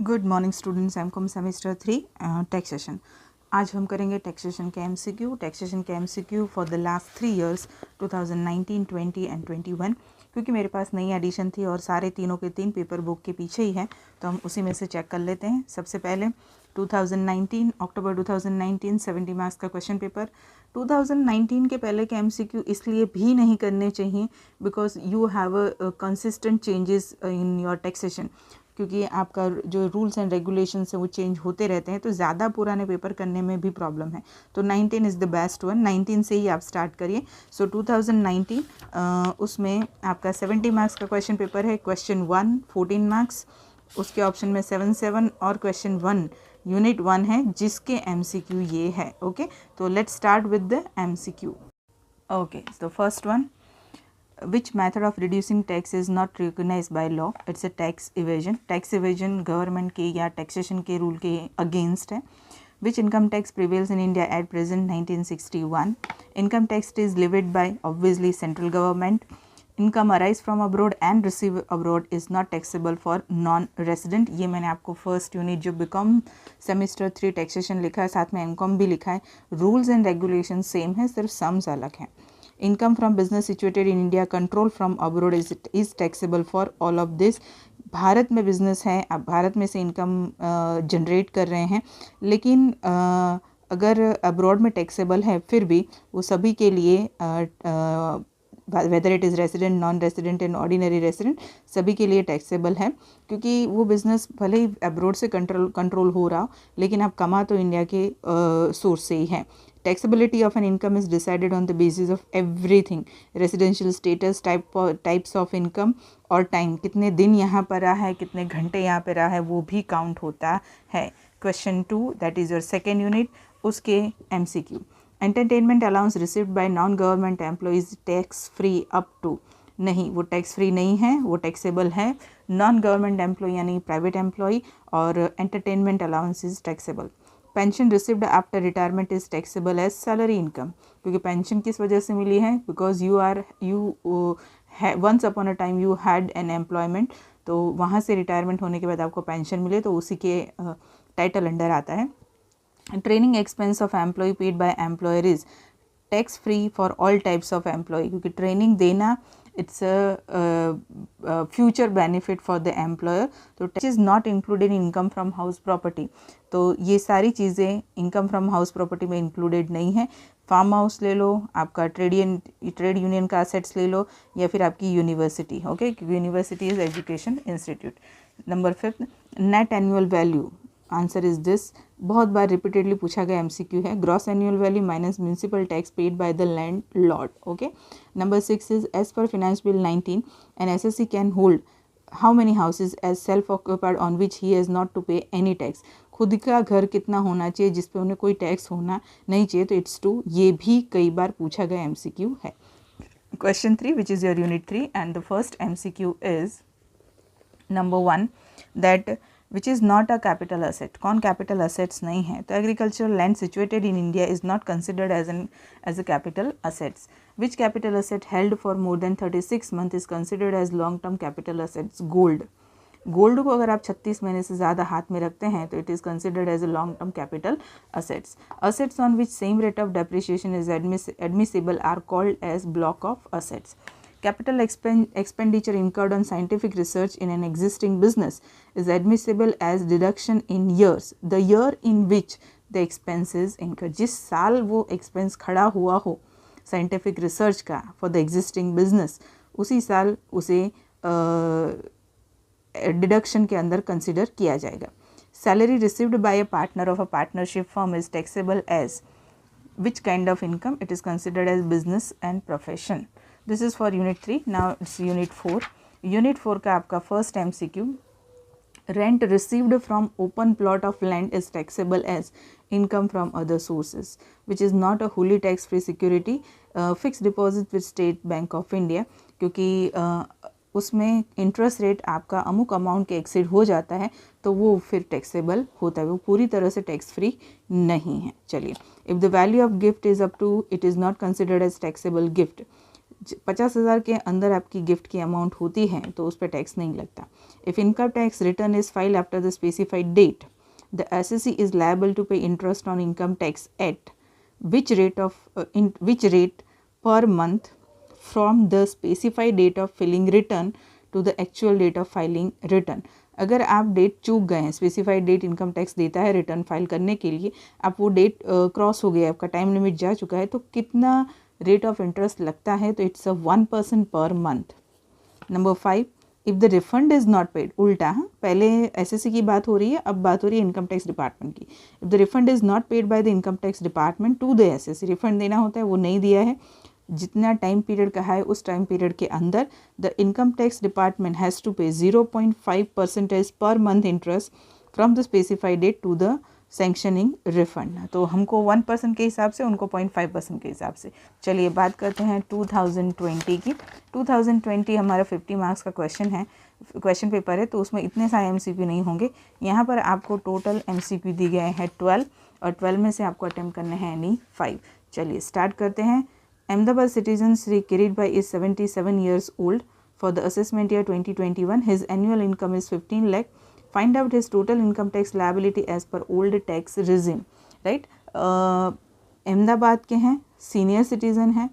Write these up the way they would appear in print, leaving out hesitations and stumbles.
Good morning students, MCom semester 3 taxation. आज हम करेंगे टैक्सेशन के एमसीक्यू। टैक्सेशन के MCQ for the last 3 years 2019, 20 and 21। क्योंकि मेरे पास नई एडिशन थी और सारे तीनों के तीन पेपर बुक के पीछे ही हैं, तो हम उसी में से चेक कर लेते हैं। सबसे पहले 2019 अक्टूबर 2019 70 मार्क्स का क्वेश्चन पेपर। 2019 के पहले के एमसीक्यू इसलिए भी नहीं करने चाहिए because you have a consistent changes in your taxation, क्योंकि आपका जो रूल्स एंड रेगुलेशंस है वो चेंज होते रहते हैं, तो ज़्यादा पुराने पेपर करने में भी प्रॉब्लम है। तो 19 इज़ द बेस्ट वन, 19 से ही आप स्टार्ट करिए। सो 2019 उसमें आपका 70 मार्क्स का क्वेश्चन पेपर है। क्वेश्चन 1 14 मार्क्स, उसके ऑप्शन में 7 और क्वेश्चन 1 यूनिट 1 है जिसके एमसीक्यू ये है। ओके, तो let's start with the MCQ. Okay, so first one, which method of reducing tax is not recognized by law? It's a tax evasion. Tax evasion government के या taxation के rule के against है। Which income tax prevails in India at present? 1961. Income tax is levied by obviously central government. Income arise from abroad and receive abroad is not taxable for non-resident. ये मैंने आपको first unit जो BCom semester 3 taxation लिखा है, साथ में MCom भी लिखा है। रूल्स एंड रेगुलेशन सेम है, सिर्फ सम्स अलग हैं। Income from business situated in India, control from abroad is taxable for all of this. Bharat में बिजनेस है, आप भारत में से इनकम जनरेट कर रहे हैं, लेकिन अगर अब्रॉड में टैक्सेबल है फिर भी वो सभी के लिए whether it is resident, non resident and ordinary resident, सभी के लिए टैक्सेबल है, क्योंकि वो बिज़नेस भले ही अब्रॉड से कंट्रोल हो रहा हो, लेकिन आप कमा तो इंडिया के सोर्स से ही है। Taxability of an income is decided on the basis of everything: residential status, types of income और time, कितने दिन यहाँ पर रहा है, कितने घंटे यहाँ पे रहा है, वो भी काउंट होता है। Question 2 that is your second unit, उसके MCQ। Entertainment allowance received by non government employees tax free up to, नहीं, वो टैक्स फ्री नहीं है, वो टैक्सेबल है। नॉन गवर्नमेंट एम्प्लॉय यानी प्राइवेट एम्प्लॉय, और entertainment allowance is taxable. Pension received after retirement is taxable as salary income, क्योंकि pension किस वजह से मिली है? Because you once upon a time you had an employment, तो वहाँ से रिटायरमेंट होने के बाद आपको पेंशन मिले तो उसी के टाइटल अंडर आता है। Training expense of employee paid by employer is tax free for all types of employee, क्योंकि ट्रेनिंग देना it's a future benefit for the employer. तो tax is not included in income from house property, तो ये सारी चीज़ें income from house property में included नहीं है। फार्म हाउस ले लो, आपका ट्रेड यूनियन का असेट्स ले लो, या फिर आपकी यूनिवर्सिटी, ओके, क्योंकि university is education institute. Number 5, net annual value, answer is this, बहुत बार रिपीटेडली पूछा गया एमसीक्यू है। Gross annual value minus municipal tax paid by the landlord, okay. Number 6 is as per finance bill 19 an assessee can hold how many houses as self occupied on which he has not to pay any tax, खुद का घर कितना होना चाहिए जिस पे उन्हें कोई टैक्स होना नहीं चाहिए, तो इट्स 2, ये भी कई बार पूछा गया एमसीक्यू है। Question 3 which is your unit 3 and the first MCQ is number 1 that which is not a capital asset. कौन कैपिटल असेट्स नहीं है? तो agricultural land situated in India is not considered as a capital assets. Which capital asset held for more than 36 month is considered as long term capital assets? Gold. Gold को अगर आप 36 महीने से ज़्यादा हाथ में रखते हैं तो it is considered as a long term capital assets. Assets on which same rate of depreciation is admissible are called as block of assets. Capital expenditure incurred on scientific research in an existing business is admissible as deduction in years. The year in which the expenses incurred, जिस साल वो expense खड़ा हुआ हो scientific research का for the existing business, उसी साल उसे deduction के अंदर consider किया जाएगा। Salary received by a partner of a partnership firm is taxable as which kind of income? It is considered as business and profession. This is for unit 3. Now it's unit 4. Unit 4 का आपका first MCQ, rent received from open plot of land is taxable as income from other sources, which is not a wholly tax free security. Fixed deposit with State Bank of India, क्योंकि उसमें interest rate आपका अमुक amount के exceed हो जाता है तो वो फिर टैक्सेबल होता है, वो पूरी तरह से टैक्स फ्री नहीं है। चलिए, if the value of gift is up to, it is not considered as taxable gift. 50,000 के अंदर आपकी गिफ्ट की अमाउंट होती है तो उस पर टैक्स नहीं लगता। If income tax return is file after the specified date, the SSC is liable to pay interest on income tax at which rate per month from the specified date of filing return to the actual date of filing return। अगर आप date चूक गए हैं, specified date income tax देता है return file करने के लिए, आप वो डेट क्रॉस हो गया, आपका टाइम लिमिट जा चुका है, तो कितना रेट ऑफ इंटरेस्ट लगता है, तो it's 1% per month. Number 5, if the refund is not paid, उल्टा, पहले एसएससी की बात हो रही है, अब बात हो रही है इनकम टैक्स डिपार्टमेंट की। If the refund is not paid by the income tax department to the assessee, refund देना होता है, वो नहीं दिया है, जितना टाइम पीरियड कहा है उस टाइम पीरियड के अंदर the income tax department has to pay 0.5% per month interest from the specified date to the sanctioning refund. तो हमको 1% के हिसाब से, उनको 0.5% के हिसाब से। चलिए बात करते हैं 2020 की। 2020 हमारा 50 मार्क्स का क्वेश्चन पेपर है, तो उसमें इतने सारे एमसीक्यू नहीं होंगे। यहाँ पर आपको टोटल एमसीक्यू दी गए हैं 12, और 12 में से आपको अटेम्प्ट करने हैं एनी 5। चलिए स्टार्ट करते हैं। अहमदाबाद सिटीजन श्री किरीट भाई is 77 years old for the assessment year 2021. His annual income is 15 lakh. Find out his total income tax liability as per old tax regime. Right? Ahmedabad के हैं, सीनियर सिटीज़न हैं,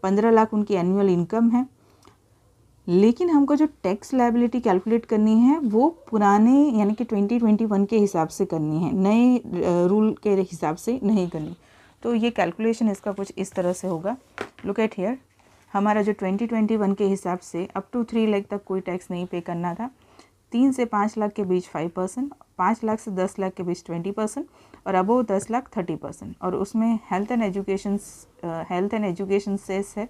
15 लाख उनकी एनुअल इनकम है, लेकिन हमको जो टैक्स लायबिलिटी कैलकुलेट करनी है वो पुराने यानी कि 2021 के हिसाब से करनी है, नए रूल के हिसाब से नहीं करनी। तो ये कैलकुलेशन इसका कुछ इस तरह से होगा। लुक एट हियर, हमारा जो 2021 के हिसाब से अप टू 3 लाख तक कोई टैक्स नहीं पे करना था, 3 से 5 लाख के बीच 5%, 5 लाख से 10 लाख के बीच 20%, और अबव 10 लाख 30%। और उसमें हेल्थ एंड एजुकेशन सेस है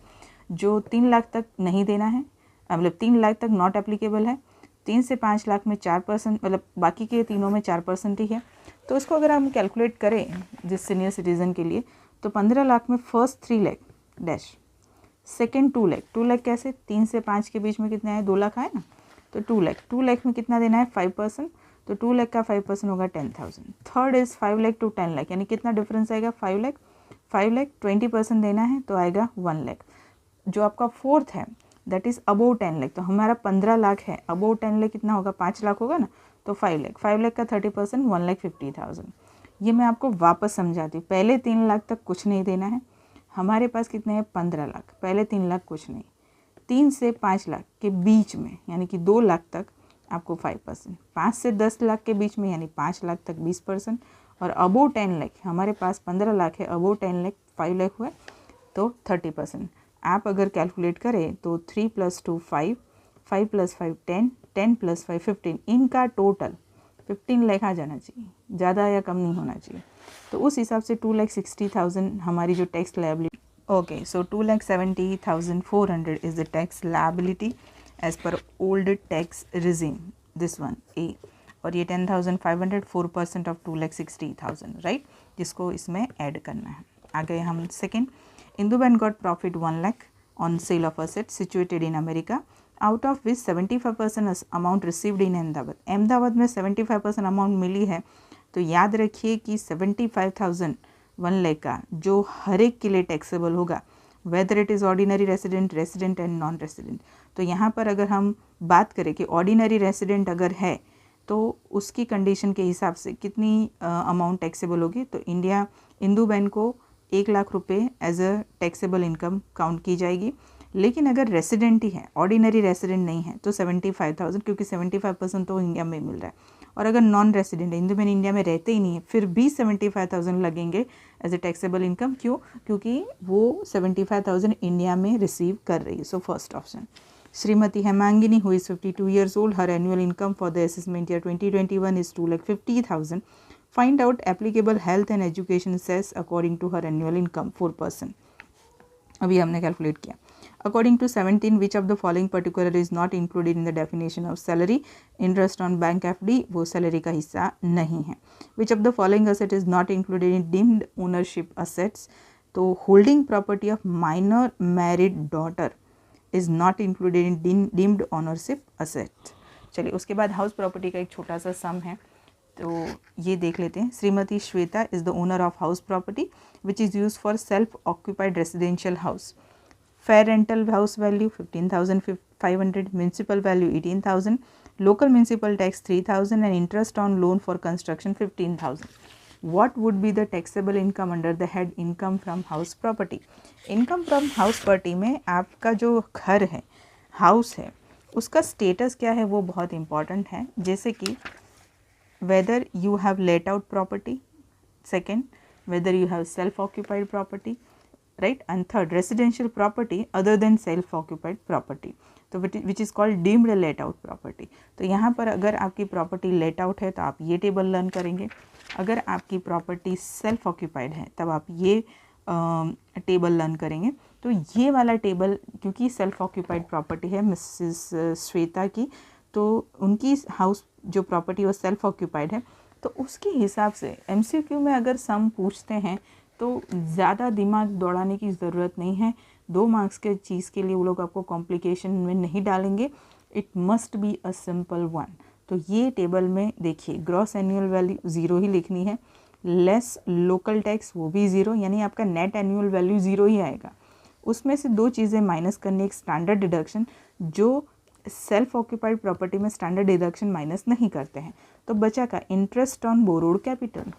जो 3 लाख तक नहीं देना है, मतलब 3 लाख तक नॉट एप्लीकेबल है। 3 से 5 लाख में 4%, मतलब बाकी के तीनों में 4% ही है। तो इसको अगर हम कैलकुलेट करें जिस सीनियर सिटीज़न के लिए, तो 15 लाख में first 3 lakh dash, second 2 lakh. 2 lakh कैसे, 3 से 5 के बीच में कितना है, 2 लाख है ना, तो 2 लाख। 2 लाख में कितना देना है, 5%, तो 2 लाख का 5% होगा 10,000। Third is 5 lakh to 10 lakh, यानी कितना डिफरेंस आएगा, 5 लाख। 5 लाख 20% देना है तो आएगा 1 लाख। जो आपका फोर्थ है दैट इज़ अबोव 10 लाख, तो हमारा 15 लाख है, अबोव 10 लाख कितना होगा, 5 लाख होगा ना, तो 5 लाख। 5 लाख का 30% 1,50,000। ये मैं आपको वापस समझाती हूँ। पहले 3 लाख तक कुछ नहीं देना है, हमारे पास कितने हैं, 15 लाख। पहले 3 लाख कुछ नहीं, 3 से 5 लाख के बीच में यानी कि 2 लाख तक आपको 5%, 5 से 10 लाख के बीच में यानी 5 लाख तक 20%, और अबोव 10 लाख, हमारे पास 15 लाख है, अबोव 10 लाख 5 लाख हुआ तो 30%। आप अगर कैलकुलेट करें तो 3 + 2 5, 5 + 5 10, 10 + 5 15, इनका टोटल 15 लाख आ जाना चाहिए, ज़्यादा या कम नहीं होना चाहिए। तो उस हिसाब से 2,60,000 हमारी जो tax liability, okay, so 2,70,400 is the tax liability as per old tax regime, this one A. और ये 10,500 4% ऑफ 2,60,000, राइट, जिसको इसमें ऐड करना है। आ गए हम second. Induban got profit 1 lakh on sale of assets situated in America, out of which 75% amount received in Ahmedabad. Ahmedabad में 75% amount मिली है, तो याद रखिए कि 75,000 1 लाख का जो हर एक के लिए टैक्सेबल होगा, whether it is ordinary resident, resident and non resident. तो यहाँ पर अगर हम बात करें कि ऑर्डिनरी रेसिडेंट अगर है तो उसकी कंडीशन के हिसाब से कितनी अमाउंट टैक्सेबल होगी, तो इंदुबैन को 1 लाख रुपए as a taxable income count की जाएगी। लेकिन अगर रेसिडेंट ही है, ऑर्डिनरी रेसिडेंट नहीं है, तो 75,000, क्योंकि 75% तो इंडिया में मिल रहा है। और अगर नॉन रेसिडेंट है, इंदुबैन इंडिया में रहते ही नहीं है, फिर भी 75,000 लगेंगे एज अ टैक्सेबल इनकम। क्यों, क्योंकि वो 75,000 इंडिया में रिसीव कर रही है। So first option. Shrimati Hemangini who is 52 years old, her annual income for the assessment year 2021 is 2,50,000. Find out applicable health and education cess according to her annual income 4%. अभी हमने calculate किया। According to 17, which of the following particular is not included in the definition of salary? Interest on bank FD वो salary का हिस्सा नहीं है। Which of the following asset is not included in deemed ownership assets? तो holding property of minor married daughter is not included in deemed ownership asset. चलिए उसके बाद house property का एक छोटा सा सम है, तो ये देख लेते हैं। Shrimati Shweta is the owner of house property which is use for self occupied residential house fair rental house value 15,500, municipal value 18,000, local municipal tax 3,000 and interest on loan for construction 15,000. What would be the taxable income under the head income from house property? Income from house property में आपका जो घर है, house है, उसका status क्या है वो बहुत इंपॉर्टेंट है. जैसे कि whether you have let out property, second whether you have self occupied property, right, and third residential property other than self occupied property, तो which is called deemed let out property. तो यहाँ पर अगर आपकी property let out है तो आप ये टेबल लर्न करेंगे. अगर आपकी प्रॉपर्टी सेल्फ ऑक्यूपाइड है तब आप ये टेबल लर्न करेंगे. तो ये वाला टेबल क्योंकि सेल्फ ऑक्यूपाइड प्रॉपर्टी है मिसेस श्वेता की, तो उनकी हाउस जो प्रॉपर्टी वो सेल्फ ऑक्यूपाइड है, तो उसके हिसाब से MCQ में अगर सम पूछते हैं तो ज़्यादा दिमाग दौड़ाने की ज़रूरत नहीं है. 2 मार्क्स के चीज़ के लिए वो लोग आपको कॉम्प्लिकेशन में नहीं डालेंगे. It must be a simple one. तो ये टेबल में देखिए ग्रॉस एनुअल वैल्यू 0 ही लिखनी है, लेस लोकल टैक्स वो भी 0, यानी आपका नेट एनुअल वैल्यू 0 ही आएगा. उसमें से 2 चीज़ें माइनस करनी, एक स्टैंडर्ड डिडक्शन जो सेल्फ ऑक्यूपाइड प्रॉपर्टी में स्टैंडर्ड डिडक्शन माइनस नहीं करते हैं. तो बचा का इंटरेस्ट ऑन बोरोड कैपिटल.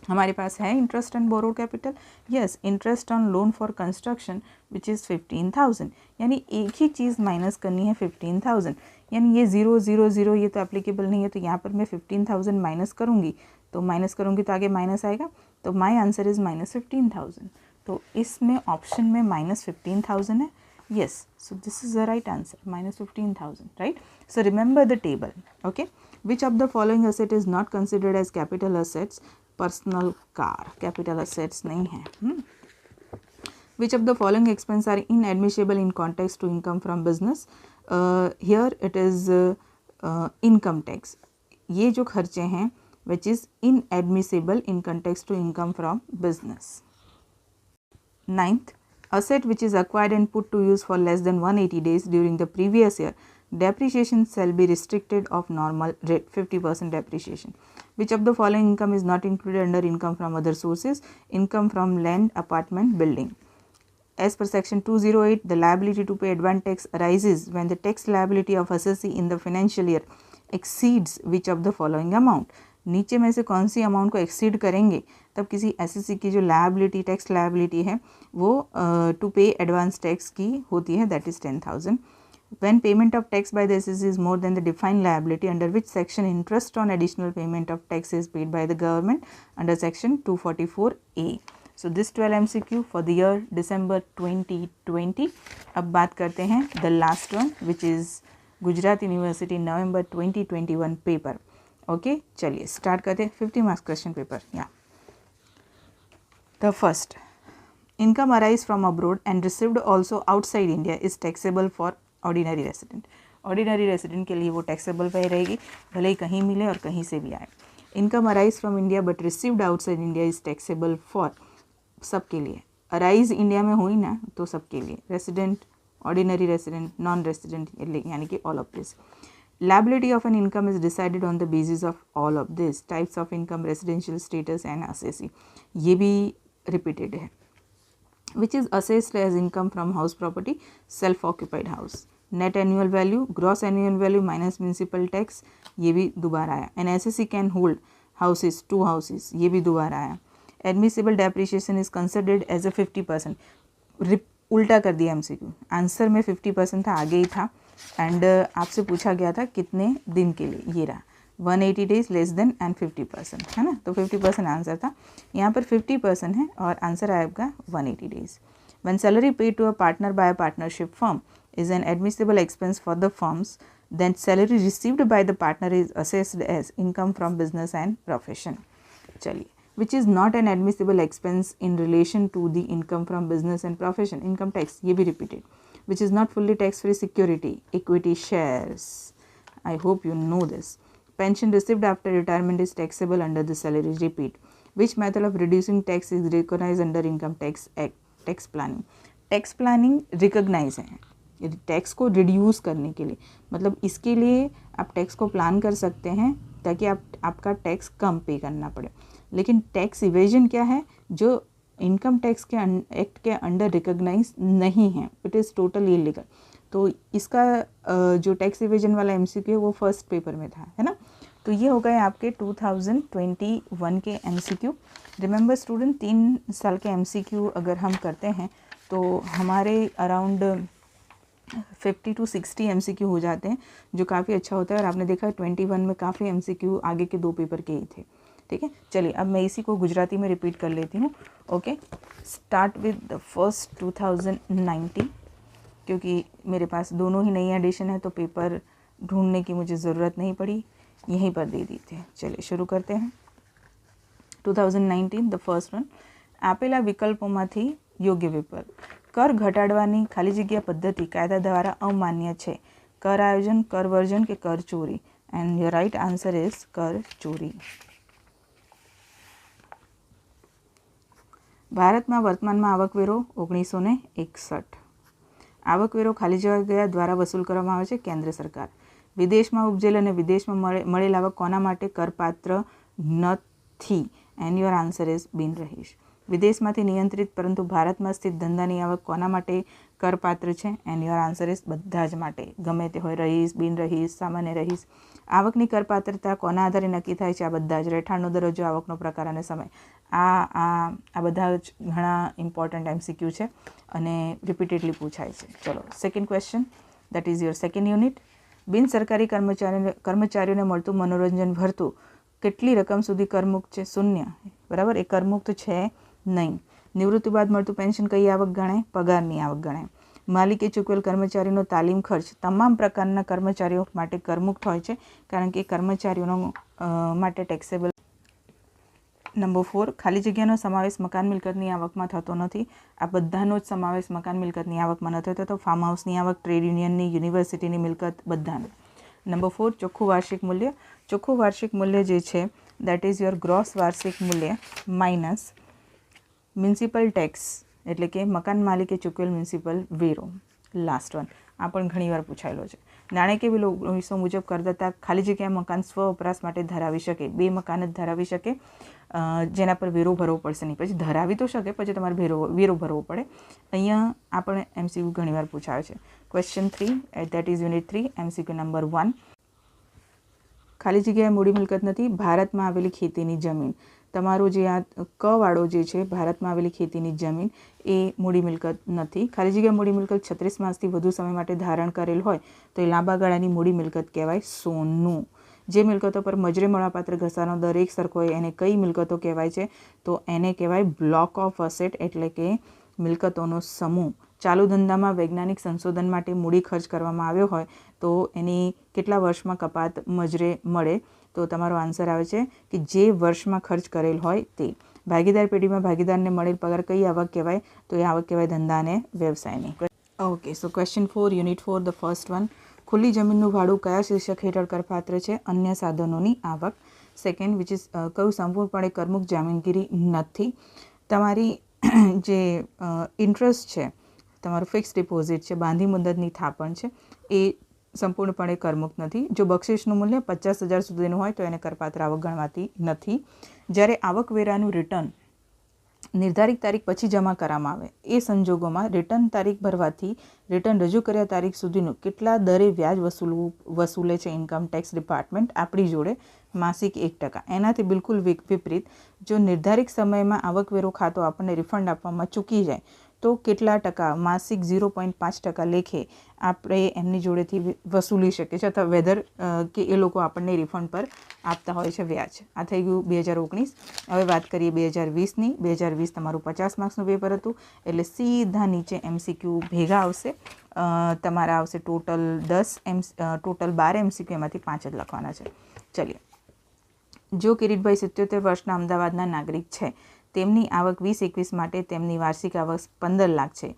हमारे पास है interest on borrowed capital, yes, interest on loan for construction which is 15,000, यानी एक ही चीज़ माइनस करनी है 15,000, यानी ये 0 0 0 ये तो एप्लीकेबल नहीं है. तो यहाँ पर मैं 15,000 माइनस करूँगी तो आगे माइनस आएगा. तो माई आंसर इज़ -15,000. तो इसमें ऑप्शन में -15,000 है. Yes, so this is the right answer, -15,000, right? So remember the table, okay? Which of the following asset is not considered as capital assets? Personal car, capital assets नहीं है. Which of the following expenses are inadmissible in context to income from business? Here it is income tax. ये जो खर्चे हैं which is inadmissible in context to income from business. 9th, asset which is acquired and put to use for less than 180 days during the previous year, depreciation shall be restricted of normal rate, 50% depreciation. Which of the following income is not included under income from other sources? Income from land, apartment, building. As per section 208, the liability to pay advance tax arises when the tax liability of assessee in the financial year exceeds which of the following amount? नीचे में से कौन सी amount को exceed करेंगे तब किसी SSC की जो लायबिलिटी टैक्स लायबिलिटी है वो टू पे एडवांस टैक्स की होती है, that is 10,000. When payment of tax by the SSC is more than the defined liability, under which section interest on additional payment of tax is paid by the government? Under section 244A. So this 12 MCQ for the year December 2020. अब बात करते हैं the last one which is Gujarat university November 2021 paper. Okay चलिए start करते हैं 50 marks question paper. या the first, income arise from abroad and received also outside India is taxable for ordinary resident. Ordinary resident के लिए वो taxable पे रहेगी, भले ही कहीं मिले और कहीं से भी आए. Income arise from India but received outside India is taxable for, सबके लिए. अराइज इंडिया में हुई ना तो सबके लिए, resident, ordinary resident, non resident, यानी कि all of this. Liability of an income is decided on the basis of all of this. Types of income, residential status and assessee. ये भी repeated है. Which is assessed as income from house property? Self-occupied house. Net annual value, gross annual value minus municipal tax. ये भी दोबारा आया. An assessee can hold houses, 2 houses. ये भी दोबारा आया. Admissible depreciation is considered as a 50%. उल्टा कर दिया MCQ. आंसर में 50% था, आगे ही था. एंड आपसे पूछा गया था कितने दिन के लिए, ये रहा 180 डेज लेस देन एंड 50%, है ना. तो 50% आंसर था, यहाँ पर 50% है और आंसर आएगा 180 days. When salary paid to a partner by a partnership firm is an admissible expense for the firms, then salary received by the partner is assessed as income from business and profession. चलिए, which is not an admissible expense in relation to the income from business and profession, income tax, ये भी repeated. Which is not fully tax free security, equity shares, I hope you know this. Pension received after retirement is taxable under the salary, repeat. Which method of reducing tax is recognized under income tax act? Tax planning. Tax planning recognize है tax को reduce करने के लिए, मतलब इसके लिए आप tax को प्लान कर सकते हैं ताकि आपका टैक्स कम पे करना पड़े. लेकिन टैक्स इवेजन क्या है, जो इनकम टैक्स के एक्ट के अंडर रिकॉग्नाइज नहीं है, इट इज़ टोटली इलीगल। तो इसका जो टैक्स इवेजन वाला एमसीक्यू है वो फर्स्ट पेपर में था, है ना। तो ये हो गए आपके 2021 के एमसीक्यू। रिमेंबर स्टूडेंट, 3 साल के एमसीक्यू अगर हम करते हैं तो हमारे अराउंड 50 to 60 एमसीक्यू हो जाते हैं, जो काफ़ी अच्छा होता है। और आपने देखा 21 में काफ़ी एमसीक्यू आगे के 2 पेपर के ही थे, ठीक है। चलिए अब मैं इसी को गुजराती में रिपीट कर लेती हूँ। Okay, start with the first 2090, क्योंकि मेरे पास दोनों ही नई एडिशन है तो पेपर ढूंढने की मुझे ज़रूरत नहीं पड़ी, यहीं पर दे दी थी। चलिए शुरू करते हैं। 2019 द फर्स्ट वन, આપેલા વિકલ્પોમાંથી યોગ્ય વિકલ્પ, કર ઘટાડવાની ખાલી જગ્યા પદ્ધતિ કાયદા દ્વારા અમાન્ય છે, કર આયોજન, કર વર્જન કે કર ચોરી? And your right answer is કર ચોરી. ભારતમાં વર્તમાનમાં આવકવેરો 1961. આવકવેરો ખાલી જગ્યા દ્વારા વસૂલ કરવામાં આવે છે કેન્દ્ર સરકાર. વિદેશમાં ઉપજેલ અને વિદેશમાં મળેલ આવક કોના માટે કરપાત્ર નથી? એન્ડ યોર આન્સર ઇઝ બિન રહીશ. વિદેશમાંથી નિયંત્રિત પરંતુ ભારતમાં સ્થિત ધંધાની આવક કોના માટે કરપાત્ર છે? એન્ડ યોર આન્સર ઇઝ બધા જ માટે, ગમે તે હોય, રહીશ, બિન રહીશ, સામાન્ય રહીશ. આવકની કરપાત્રતા કોના આધારે નક્કી થાય છે? આ બધા જ, રહેઠાણનો દરજ્જો, આવકનો પ્રકાર અને સમય. આ બધા જ ઘણા ઇમ્પોર્ટન્ટ એમસીક્યુ છે અને રિપીટેડલી પૂછાય છે. ચલો second question, that is your second unit. બિન સરકારી કર્મચારીઓને મળતું મનોરંજન ભરતું કેટલી રકમ સુધી કરમુક્ત છે? 0. બરાબર, એ કરમુક્ત છે નહીં. નિવૃત્તિ બાદ મળતું પેન્શન કઈ આવક ગણાય? પગારની આવક ગણાય. માલિકે ચૂકવેલ કર્મચારીનો તાલીમ ખર્ચ તમામ પ્રકારના કર્મચારીઓ માટે કરમુક્ત હોય છે, કારણ કે કર્મચારીઓનો માટે ટેક્સેબલ. નંબર 4, ખાલી જગ્યાનો સમાવેશ મકાન મિલકતની આવકમાં થતો નથી. આ બધાનો જ સમાવેશ મકાન મિલકતની આવકમાં નથી થતો. ફાર્મ હાઉસની આવક, ટ્રેડ યુનિયનની, યુનિવર્સિટીની મિલકત, બધાને. નંબર 4, ચોખ્ખું વાર્ષિક મૂલ્ય. ચોખ્ખું વાર્ષિક મૂલ્ય જે છે દેટ ઇઝ યોર ગ્રોસ વાર્ષિક મૂલ્ય માઇનસ મ્યુનિસિપલ ટેક્સ, એટલે કે મકાન માલિકે ચૂકવેલ મ્યુનિસિપલ વેરો. લાસ્ટ વન, આ પણ ઘણીવાર પૂછાયેલો છે. નાણાકીય બિલ 1900 મુજબ કરદાતા ખાલી જગ્યા મકાન સ્વ વપરાશ માટે ધરાવી શકે. 2 મકાન જ ધરાવી શકે, જેના પર વેરો ભરવો પડશે નહીં. પછી ધરાવી તો શકે, પછી તમારે વેરો ભરવો પડે. અહીંયા આ પણ એમસીક્યુ ઘણીવાર પૂછાયો છે. Question 3, that is unit 3, MCQ number 1. ખાલી જગ્યાએ મૂડી મિલકત નથી. ભારતમાં આવેલી ખેતીની જમીન, તમારો જે આ કવાળો જે છે, ભારતમાં આવેલી ખેતીની જમીન એ મૂડી મિલકત નથી. ખાલી જગ્યા મૂડી મિલકત 36 માસથી વધુ સમય માટે ધારણ કરેલ હોય તો એ લાંબા ગાળાની મૂડી મિલકત કહેવાય. સોનું. જે મિલકતો પર મજરે મળવાપાત્ર ઘસારાનો દર એક સરખો હોય એને કઈ મિલકતો કહેવાય છે? તો એને કહેવાય બ્લોક ઓફ અસેટ, એટલે કે મિલકતોનો સમૂહ. ચાલુ ધંધામાં વૈજ્ઞાનિક સંશોધન માટે મૂડી ખર્ચ કરવામાં આવ્યો હોય તો એની કેટલા વર્ષમાં કપાત મજરે મળે? તો તમારો આન્સર આવે છે કે જે વર્ષમાં ખર્ચ કરેલ હોય તે. ભાગીદાર પેઢીમાં ભાગીદારને મળેલ પગાર કઈ આવક કહેવાય? તો એ આવક કહેવાય ધંધા અને વ્યવસાયની. Okay, so question 4, unit 4, the first one. ખુલ્લી જમીનનું ભાડું કયા શીર્ષક હેઠળ કરપાત્ર છે? અન્ય સાધનોની આવક. સેકન્ડ, વિચ ઇઝ કયું સંપૂર્ણપણે કરમુક્ત જામીનગીરી નથી? તમારી જે ઇન્ટરેસ્ટ છે, તમારું ફિક્સ ડિપોઝિટ છે, બાંધી મુદતની થાપણ છે, એ સંપૂર્ણપણે કરમુક્ત નથી. જો બક્ષિસનું મૂલ્ય 50,000 સુધીનું હોય તો એને કરપાત્ર આવક ગણવાતી નથી. જ્યારે આવકવેરાનું રિટર્ન નિર્ધારિત તારીખ પછી જમા કરવામાં આવે એ સંજોગોમાં રિટર્ન તારીખ ભરવાથી રિટર્ન રજૂ કર્યા તારીખ સુધીનું કેટલા દરે વ્યાજ વસૂલે છે ઇન્કમ ટેક્સ ડિપાર્ટમેન્ટ આપણી જોડે? માસિક 1%. એનાથી બિલકુલ વિપરીત, જો નિર્ધારિત સમયમાં આવકવેરો ખાતો આપણને રિફંડ આપવામાં ચૂકી જાય તો કેટલા ટકા? માસિક 0.5% લેખે આપણે એમની જોડેથી વસૂલી શકીએ છીએ, અથવા વેધર કે એ લોકો આપણને રિફંડ પર આપતા હોય છે વ્યાજ. આ થઈ ગયું 2019. હવે વાત કરીએ 2020ની. 2020 તમારું 50 માર્ક્સનું પેપર હતું, એટલે સીધા નીચે એમસીક્યુ ભેગા આવશે. તમારા આવશે ટોટલ 12 એમસીક્યુ, એમાંથી 5 જ લખવાના છે. ચલીએ. જો કિરીટભાઈ 77 વર્ષના અમદાવાદના નાગરિક છે, તેમની આવક 2021 માટે તેમની વાર્ષિક આવક 15 લાખ છે.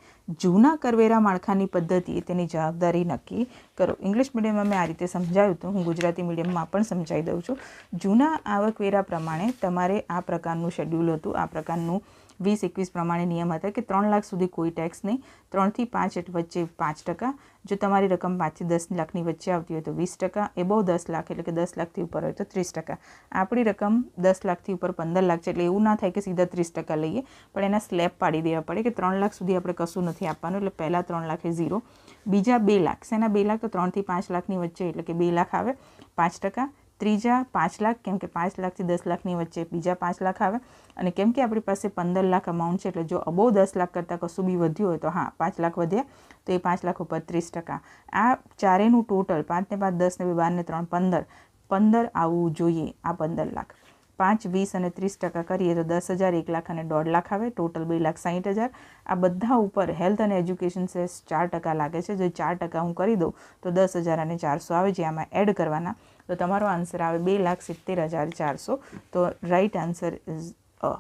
જૂના કરવેરા માળખાની પદ્ધતિએ તેની જવાબદારી નક્કી કરો. ઇંગ્લિશ મીડિયમમાં મેં આ રીતે સમજાવ્યું હતું, હું ગુજરાતી મીડિયમમાં પણ સમજાવી દઉં છું. જૂના આવકવેરા પ્રમાણે તમારે આ પ્રકારનું શેડ્યુલ હતું, આ પ્રકારનું 2021 પ્રમાણે નિયમ હતા કે 3 લાખ સુધી કોઈ ટેક્સ નહીં, 3 થી 5 વચ્ચે 5%, જો તમારી રકમ 5 થી 10 લાખની વચ્ચે આવતી હોય તો 20%, એબોવ 10 લાખ એટલે કે 10 લાખથી ઉપર હોય તો 30%. આપણી રકમ 10 લાખથી ઉપર 15 લાખ છે એટલે એવું ના થાય કે સીધા 30% લઈએ, પણ એના સ્લેબ પાડી દેવા પડે કે 3 લાખ સુધી આપણે કશું નથી આપવાનું, એટલે પહેલાં 3 લાખ એ 0, બીજા 2 લાખ, શેના 2 લાખ તો 3 થી 5 લાખની વચ્ચે એટલે કે 2 લાખ આવે 5%, ત્રીજા 5 લાખ કેમ કે 5 લાખથી 10 લાખની વચ્ચે બીજા 5 લાખ આવે, અને કેમ કે આપણી પાસે 15 લાખ અમાઉન્ટ છે એટલે જો અબોવ 10 લાખ કરતાં કશું બી વધ્યું હોય તો હા 5 લાખ વધ્યા તો એ 5 લાખ ઉપર 30%. આ ચારેનું ટોટલ 5 ને 5 10 ને 2 12 ને 3 15 15 આવવું જોઈએ. આ 15 લાખ 5 20 અને 30% કરીએ તો 10,000, 1 લાખ અને 1.5 લાખ આવે, ટોટલ 2,60,000. આ બધા ઉપર હેલ્થ અને એજ્યુકેશન સેસ 4% લાગે છે, જો 4% હું કરી દઉં તો 10,000 અને 400 આવે, જે આમાં એડ કરવાના તો તમારો આન્સર આવે 2,70,400. તો રાઈટ આન્સર ઇઝ અ.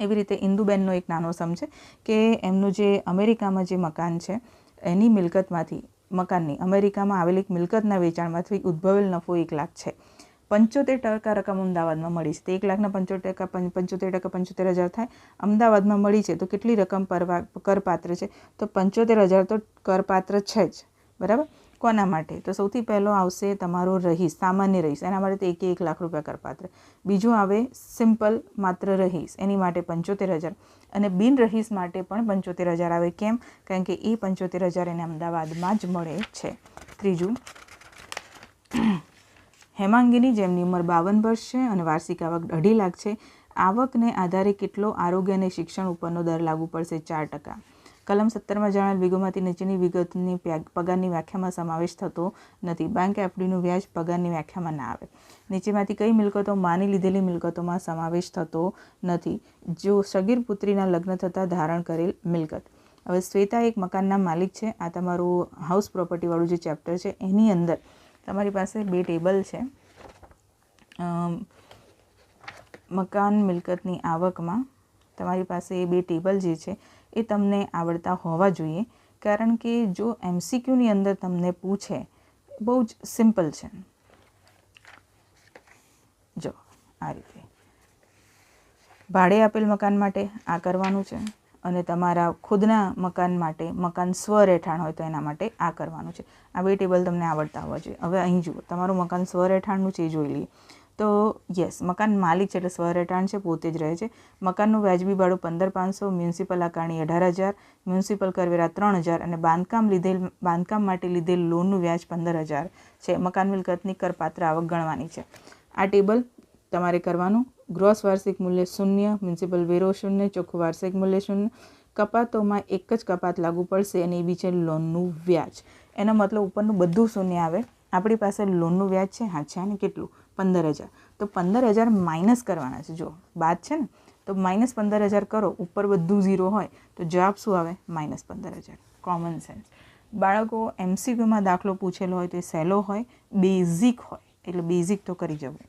એવી રીતે ઇન્દુબેનનો એક નાનો સમ છે કે એમનું જે અમેરિકામાં જે મકાન છે એની મિલકતમાંથી, મકાનની અમેરિકામાં આવેલી એક મિલકતના વેચાણમાંથી ઉદ્ભવેલ નફો 1 લાખ છે, 75% રકમ અમદાવાદમાં મળી છે, તો 1 લાખના 75% 75,000 થાય, અમદાવાદમાં મળી છે તો કેટલી રકમ કરપાત્ર છે, તો 75,000 તો કરપાત્ર છે જ, બરાબર. કોના માટે? તો સૌથી પહેલો આવશે તમારો રહીશ, સામાન્ય રહીશ, એના માટે તો 1 લાખ રૂપિયા કરપાત્ર. બીજું આવે સિમ્પલ માત્ર રહીશ, એની માટે 75,000, અને બિન રહીશ માટે પણ 75,000 આવે. કેમ? કારણ કે એ 75,000 એને અમદાવાદમાં જ મળે છે. ત્રીજું હેમાંગીની, જેમની ઉંમર 52 વર્ષ છે અને વાર્ષિક આવક 2.5 લાખ છે, આવકને આધારે કેટલો આરોગ્ય અને શિક્ષણ ઉપરનો દર લાગુ પડશે? 4%. કલમ 17માં જણાવેલ વિગતોમાંથી નીચેની વિગતની પગારની વ્યાખ્યામાં સમાવેશ થતો નથી. બેંક એફડીનું વ્યાજ પગારની વ્યાખ્યામાં ના આવે. નીચેમાંથી કઈ મિલકતો માની લીધેલી મિલકતોમાં સમાવેશ થતો નથી? જો સગીર પુત્રીના લગ્ન થતાં ધારણ કરેલ મિલકત. હવે શ્વેતા એક મકાનના માલિક છે. આ તમારું હાઉસ પ્રોપર્ટીવાળું જે ચેપ્ટર છે એની અંદર તમારી પાસે 2 ટેબલ છે. મકાન મિલકતની આવકમાં તમારી પાસે એ 2 ટેબલ જે છે એ તમને આવડતા હોવા જોઈએ, કારણ કે જો MCQની અંદર તમને પૂછે, બહુ જ સિમ્પલ છે. જો આ રીતે ભાડે આપેલ મકાન માટે આ કરવાનું છે, અને તમારા ખુદના મકાન માટે, મકાન સ્વ રહેઠાણ હોય તો એના માટે આ કરવાનું છે. આ 2 ટેબલ તમને આવડતા હોવા જોઈએ. હવે અહીં જુઓ, તમારું મકાન સ્વ રહેઠાણનું છે એ જોઈ લઈએ. તો યસ, મકાન માલિક છે એટલે સ્વ રહેઠાણ છે, પોતે જ રહે છે. મકાનનું વ્યાજબી ભાડું 15,500, મ્યુનિસિપલ આકારણી 18,000, મ્યુનિસિપલ કરવેરા 3,000 અને બાંધકામ માટે લીધેલ લોનનું વ્યાજ 15,000 છે. મકાન મિલકતની કરપાત્ર આવક ગણવાની છે. આ ટેબલ તમારે કરવાનું. ગ્રોસ વાર્ષિક મૂલ્ય 0, મ્યુનિસિપલ વેરો 0, ચોખ્ખું વાર્ષિક મૂલ્ય 0. કપાતોમાં એક જ કપાત લાગુ પડશે અને એ બી છે લોનનું વ્યાજ. એનો મતલબ ઉપરનું બધું 0 આવે. આપણી પાસે લોનનું વ્યાજ છે, હા છે, ને કેટલું? 15,000. તો 15,000 માઇનસ કરવાના છે. જો બાદ છે ને, તો -15,000 કરો, ઉપર બધું 0 હોય તો જવાબ શું આવે? -15,000. Common sense. બાળકો MCQમાં દાખલો પૂછેલો હોય તો એ સહેલો હોય, બેઝિક હોય, એટલે બેઝિક તો કરી જવું.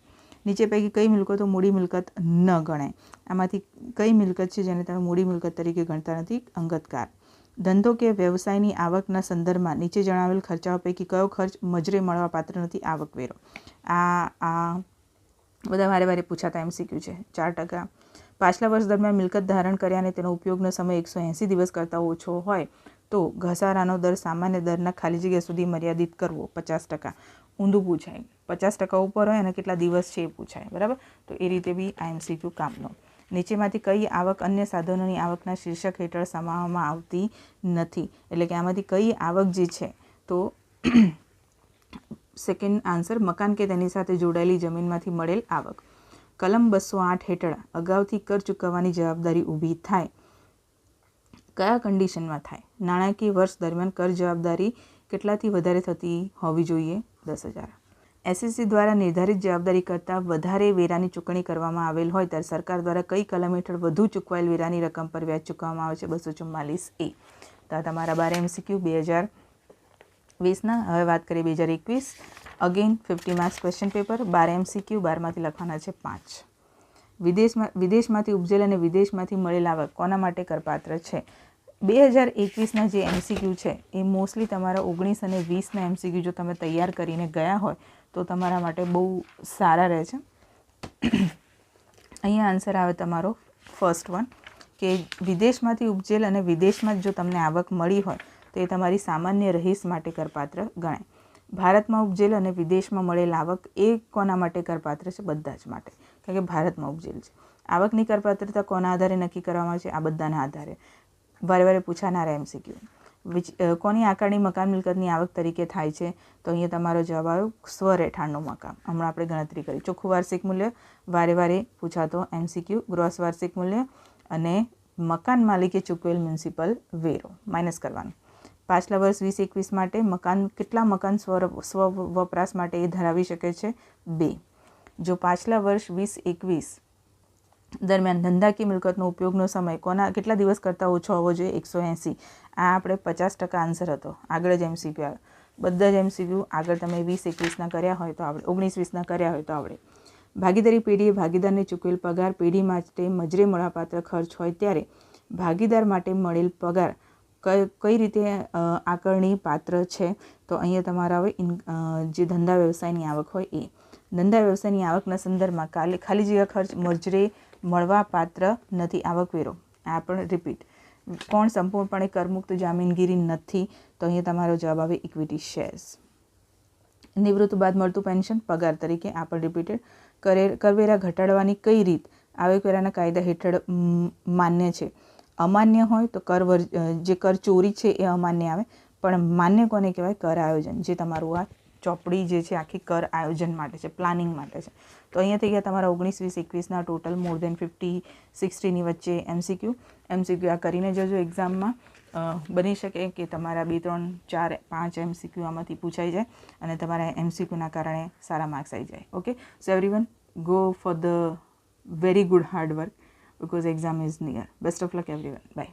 નીચે પૈકી કઈ મિલકતો મૂડી મિલકત ન ગણાય? આમાંથી કઈ મિલકત છે જેને તમે મૂડી મિલકત તરીકે ગણતા નથી? અંગતકાર. ધંધો કે વ્યવસાયની આવકના સંદર્ભમાં નીચે જણાવેલ ખર્ચાઓ પૈકી કયો ખર્ચ મજરે મળવા પાત્ર નથી? આવકવેરો. આ બધા વારે પૂછાતા MCQ છે. 4%. પાછલા વર્ષ દરમિયાન મિલકત ધારણ કર્યા અને તેનો ઉપયોગનો સમય 180 દિવસ કરતાં ઓછો હોય તો ઘસારાનો દર સામાન્ય દરના ખાલી જગ્યા સુધી મર્યાદિત કરવો. 50%. ઊંધું પૂછાય. 50% ઉપર હોય અને કેટલા દિવસ છે એ પૂછાય, બરાબર. તો એ રીતે બી આ MCQ કામનો. નીચેમાંથી કઈ આવક અન્ય સાધનોની આવકના શીર્ષક હેઠળ સમાવવામાં આવતી નથી? એટલે કે આમાંથી કઈ આવક જે છે, તો સેકન્ડ આન્સર મકાન કે તેની સાથે જોડાયેલી જમીનમાંથી મળેલ આવક. કલમ 208 હેઠળ અગાઉથી કર ચૂકવવાની જવાબદારી ઊભી થાય. કયા કન્ડિશનમાં થાય? નાણાકીય વર્ષ દરમિયાન કર જવાબદારી કેટલાથી વધારે થતી હોવી જોઈએ? 10,000. SEC દ્વારા નિર્ધારિત જવાબદારી કરતાં વધારે વેરાની ચૂકવણી કરવામાં આવેલ હોય ત્યારે સરકાર દ્વારા કઈ કલમ હેઠળ વધુ ચૂકવાયેલ વેરાની રકમ પર વ્યાજ ચૂકવવામાં આવે છે? 244A. તો તમારા 12 MCQ 2020ના. હવે વાત કરીએ 2021. Again 50 marks question paper. 12 MCQ, 12માંથી લખવાના છે 5. વિદેશમાંથી ઉપજેલ અને વિદેશમાંથી મળેલ આવક કોના માટે કરપાત્ર છે? 2021ના જે MCQ છે એ મોસ્ટલી તમારા 19 અને 20ના MCQ જો તમે તૈયાર કરીને ગયા હોય તો તમારા માટે બહુ સારા રહે છે. અહીંયા આન્સર આવે તમારો ફર્સ્ટ વન. કે વિદેશમાંથી ઉપજેલ અને વિદેશમાં જો તમને આવક મળી હોય તો એ તમારી સામાન્ય રહીશ માટે કરપાત્ર ગણાય. ભારતમાં ઉપજેલ અને વિદેશમાં મળેલ આવક એ કોના માટે કરપાત્ર છે? બધા જ માટે, કારણ કે ભારતમાં ઉપજેલ છે. આવકની કરપાત્રતા કોના આધારે નક્કી કરવામાં આવે છે? આ બધાના આધારે. વારે વારે પૂછાનારા MCQ. કોની આકારણી મકાન મિલકતની આવક તરીકે થાય છે? તો અહીંયા તમારો જવાબ આવ્યો સ્વરેઠાણનું મકાન. હમણાં આપણે ગણતરી કરી. ચોખ્ખું વાર્ષિક મૂલ્ય વારે વારે પૂછાતો MCQ. ગ્રોસ વાર્ષિક મૂલ્ય અને મકાન માલિકે ચૂકવેલ મ્યુનિસિપલ વેરો માઇનસ કરવાનું. પાછલા વર્ષ 20-21 માટે કેટલા મકાન સ્વ વપરાશ માટે એ ધરાવી શકે છે? 2. જો પાછલા વર્ષ 20-21 દરમિયાન ધંધાકીય મિલકતનો ઉપયોગનો સમય કેટલા દિવસ કરતાં ઓછો હોવો જોઈએ? 180. આ આપણે 50% આન્સર હતો. આગળ જ MCQ આવે. બધા જ MCQ આગળ તમે 20-21ના કર્યા હોય તો આવડે, 19-20ના કર્યા હોય તો આવડે. ભાગીદારી પેઢીએ ભાગીદારને ચૂકવેલ પગાર પેઢી માટે મજરે મળવાપાત્ર ખર્ચ હોય ત્યારે ભાગીદાર માટે મળેલ પગાર કઈ રીતે આકારણી પાત્ર છે? તો અહીંયા તમારા હવે જે ધંધા વ્યવસાયની આવક હોય એ. ધંધા વ્યવસાયની આવકના સંદર્ભમાં ખાલી જગ્યા ખર્ચ મજરે મળવા પાત્ર નથી. આવકવેરો આ પણ રિપીટ. કોણ સંપૂર્ણપણે કરમુક્ત જામીનગીરી નથી? તો અહીંયા તમારો જવાબ આવે ઇક્વિટી શેર્સ. નિવૃત્ત બાદ મળતું પેન્શન પગાર તરીકે આ પણ રિપીટેડ. કરવેરા ઘટાડવાની કઈ રીત આવકવેરાના કાયદા હેઠળ માન્ય છે? અમાન્ય હોય તો જે કર ચોરી છે એ અમાન્ય આવે, પણ માન્ય કોને કહેવાય? કર આયોજન. જે તમારું આ ચોપડી જે છે આખી કર આયોજન માટે છે, પ્લાનિંગ માટે છે. તો અહીંયા થઈ ગયા તમારા 19-20-21ના ટોટલ મોર દેન 50-60ની વચ્ચે MCQ આ કરીને જજો એક્ઝામમાં. બની શકે કે તમારા 2, 3, 4, 5 MCQ આમાંથી પૂછાઈ જાય અને તમારા MCQના કારણે સારા માર્ક્સ આવી જાય. Okay, so everyone go for the very good hard work because exam is near. Best of luck everyone. Bye.